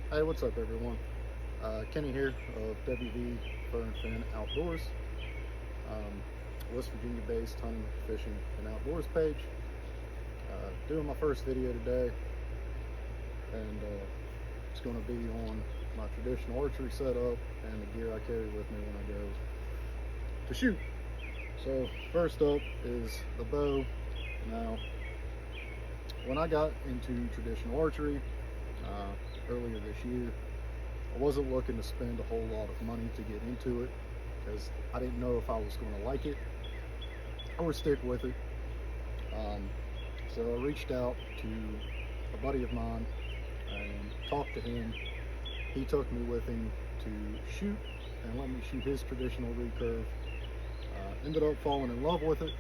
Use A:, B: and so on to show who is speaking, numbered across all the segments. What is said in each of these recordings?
A: Hey, what's up, everyone? Kenny here of WV Fur and Fin Outdoors, West Virginia-based hunting, fishing, and outdoors page. Doing my first video today, and it's going to be on my traditional archery setup and the gear I carry with me when I go to shoot. So first up is the bow. Now, when I got into traditional archery earlier this year, I wasn't looking to spend a whole lot of money to get into it because I didn't know if I was going to like it or stick with it. So I reached out to a buddy of mine and talked to him. He took me with him to shoot and let me shoot his traditional recurve. Ended up falling in love with it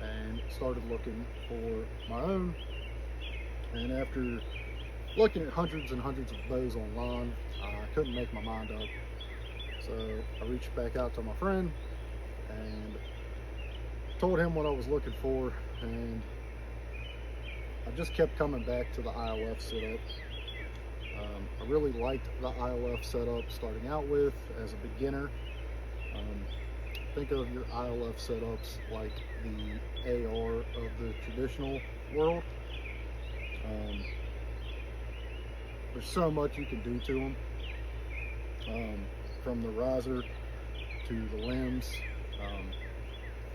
A: and started looking for my own. And after looking at hundreds and hundreds of bows online, I couldn't make my mind up. So I reached back out to my friend and told him what I was looking for, and I just kept coming back to the ILF setup. I really liked the ILF setup starting out with as a beginner. Think of your ILF setups like the AR of the traditional world. There's so much you can do to them, from the riser to the limbs.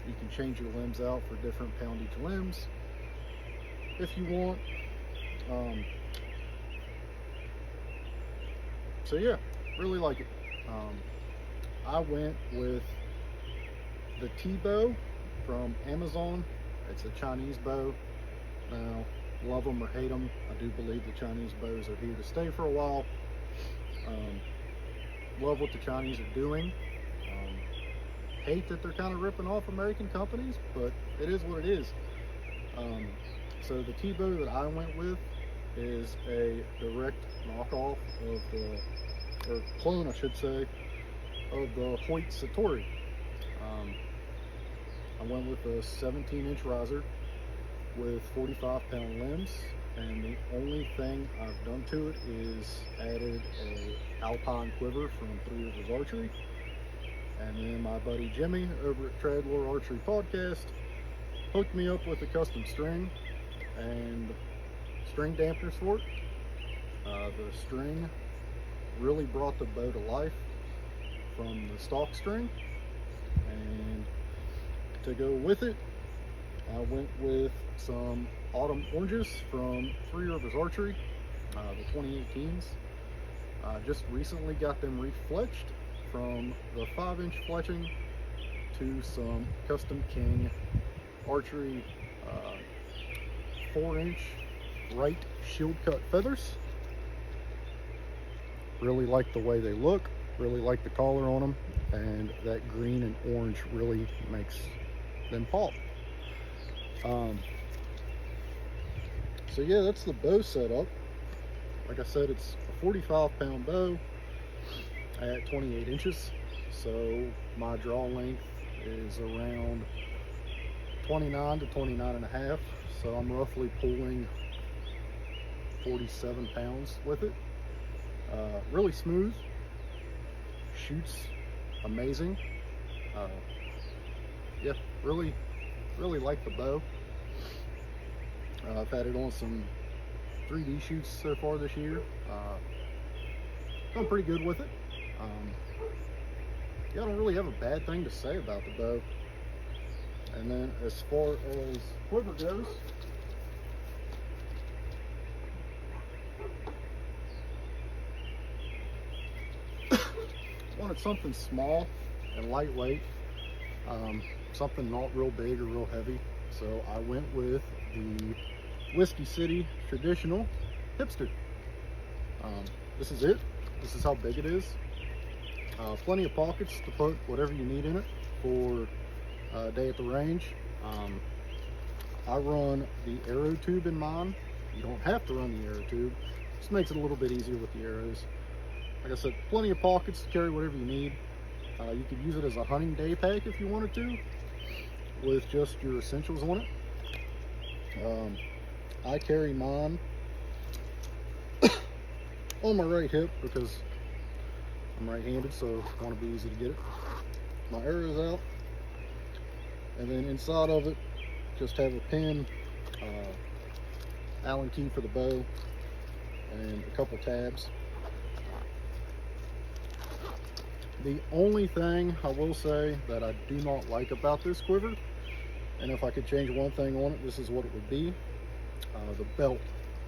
A: You can change your limbs out for different poundage limbs if you want. So yeah, really like it. I went with the T-bow from Amazon. It's a Chinese bow. Now, love them or hate them, I do believe the Chinese bows are here to stay for a while. Love what the Chinese are doing. Hate that they're kind of ripping off American companies, but it is what it is. So the T-bow that I went with is a direct knockoff of the, or clone I should say, of the Hoyt Satori. I went with a 17-inch riser with 45-pound limbs, and the only thing I've done to it is added a alpine quiver from 3 Rivers Archery, and then my buddy Jimmy over at Tradlore Archery Podcast hooked me up with a custom string and string dampeners for it. The string really brought the bow to life from the stock string, and to go with it, I went with some autumn oranges from 3 Rivers Archery, the 2018s. I just recently got them refletched from the 5-inch fletching to some Custom King Archery 4-inch right shield cut feathers. Really like the way they look, really like the collar on them, and that green and orange really makes them pop. So yeah, that's the bow setup. Like I said, it's a 45-pound bow at 28 inches. So my draw length is around 29 to 29 and a half. So I'm roughly pulling 47 pounds with it. Really smooth, shoots amazing. Yeah, really like the bow. I've had it on some 3D shoots so far this year. Done pretty good with it. Yeah, I don't really have a bad thing to say about the bow. And then as far as quiver goes, wanted something small and lightweight, something not real big or real heavy. So I went with the Whiskey City Traditional Hipster. This is it. This is how big it is. Plenty of pockets to put whatever you need in it for a day at the range. I run the arrow tube in mine. You don't have to run the arrow tube. Just makes it a little bit easier with the arrows. Like I said, plenty of pockets to carry whatever you need. You could use it as a hunting day pack if you wanted to, with just your essentials on it. I carry mine on my right hip because I'm right-handed, so I want to be easy to get it. My arrow's out, and then inside of it, just have a pin, Allen key for the bow, and a couple tabs. The only thing I will say that I do not like about this quiver, and if I could change one thing on it, this is what it would be: the belt.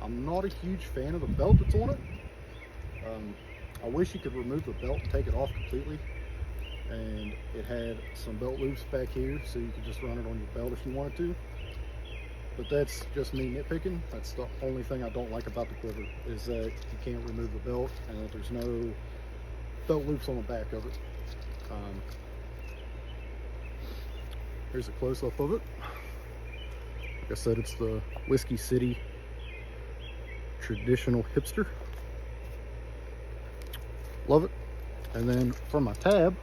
A: I'm not a huge fan of the belt that's on it. I wish you could remove the belt and take it off completely, and it had some belt loops back here so you could just run it on your belt if you wanted to. But that's just me nitpicking. That's the only thing I don't like about the quiver, is that you can't remove the belt and that there's no belt loops on the back of it. Here's a close-up of it. Like I said, it's the Whiskey City traditional hipster. Love it. And then for my tab,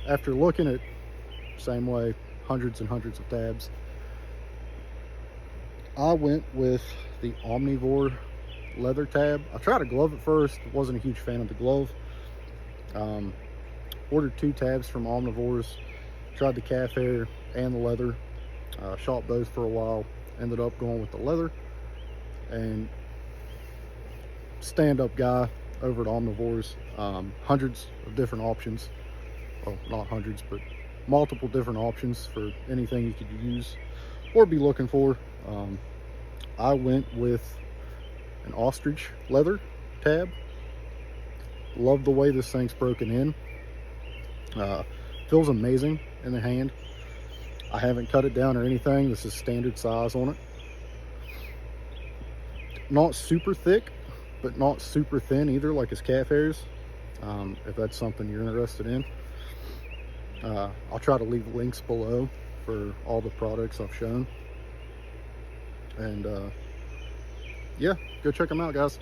A: after looking at, same way, hundreds and hundreds of tabs, I went with the Omnivore leather tab. I tried a glove at first, wasn't a huge fan of the glove. Ordered 2 tabs from Omnivores, tried the calf hair and the leather, shot both for a while, ended up going with the leather. And stand-up guy over at Omnivores, hundreds of different options. Well, not hundreds, but multiple different options for anything you could use or be looking for. I went with an ostrich leather tab. Love the way this thing's broken in. Feels amazing in the hand. I haven't cut it down or anything. This is standard size on it. Not super thick, but not super thin either, like his calf hairs. If that's something you're interested in, I'll try to leave links below for all the products I've shown. And yeah, go check them out, guys.